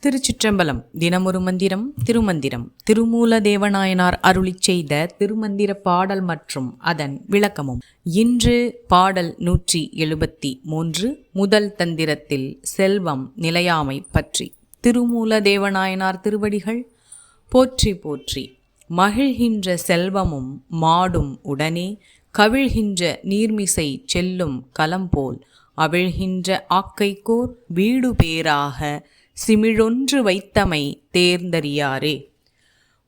திருச்சிற்றம்பலம். தினமொரு மந்திரம். திருமந்திரம். திருமூலதேவநாயனார் அருளிச் செய்த திருமந்திர பாடல் மற்றும் அதன் விளக்கமும். இன்று பாடல் 173 முதல் தந்திரத்தில் செல்வம் நிலையாமை பற்றி. திருமூலதேவநாயனார் திருவடிகள் போற்றி போற்றி. மகிழ்கின்ற செல்வமும் மாடும் உடனே கவிழ்கின்ற நீர்மிசை செல்லும் கலம்போல் அவிழ்கின்ற ஆக்கைக்கோர் வீடு பேராக சிமிழொன்று வைத்தமை தேர்ந்தறியாரே.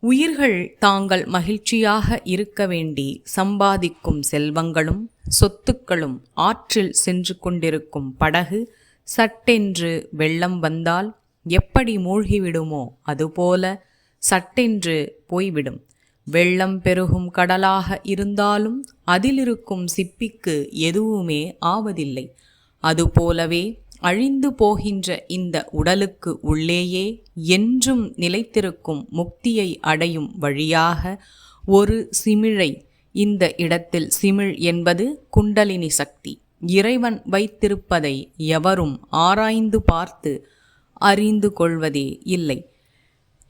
உயிர்கள் தாங்கள் மகிழ்ச்சியாக இருக்க வேண்டி சம்பாதிக்கும் செல்வங்களும் சொத்துக்களும் ஆற்றில் சென்று கொண்டிருக்கும் படகு சட்டென்று வெள்ளம் வந்தால் எப்படி மூழ்கிவிடுமோ அதுபோல சட்டென்று போய்விடும். வெள்ளம் பெருகும் கடலாக இருந்தாலும் அதிலிருக்கும் சிப்பிக்கு எதுவுமே ஆவதில்லை. அதுபோலவே அழிந்து போகின்ற இந்த உடலுக்கு உள்ளேயே என்றும் நிலைத்திருக்கும் முக்தியை அடையும் வழியாக ஒரு சிமிழை, இந்த இடத்தில் சிமிழ் என்பது குண்டலினி சக்தி, இறைவன் வைத்திருப்பதை எவரும் ஆராய்ந்து பார்த்து அறிந்து கொள்வதே இல்லை.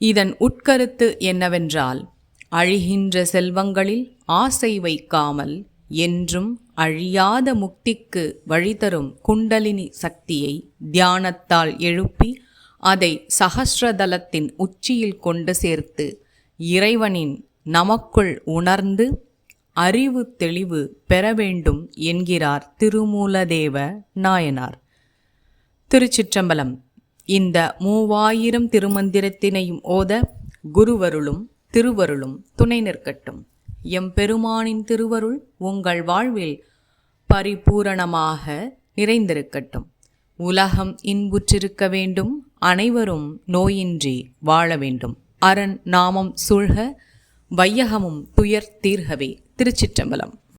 இதன் உட்கருத்து என்னவென்றால், அழிகின்ற செல்வங்களில் ஆசை வைக்காமல் என்றும் அழியாத முக்திக்கு வழிதரும் குண்டலினி சக்தியை தியானத்தால் எழுப்பி அதை சகஸ்ரதலத்தின் உச்சியில் கொண்டு சேர்த்து இறைவனின் நமக்குள் உணர்ந்து அறிவு தெளிவு பெற வேண்டும் என்கிறார் திருமூலதேவ நாயனார். திருச்சிற்றம்பலம். இந்த 3000 திருமந்திரத்தினையும் ஓத குருவருளும் திருவருளும் துணை நிற்கட்டும். எம்பெருமானின் திருவருள் உங்கள் வாழ்வில் பரிபூரணமாக நிறைந்திருக்கட்டும். உலகம் இன்புற்றிருக்க வேண்டும், அனைவரும் நோயின்றி வாழ வேண்டும். அரண் நாமம் சூழ்க, வையகமும் துயர் தீர்கவே. திருச்சிற்றம்பலம்.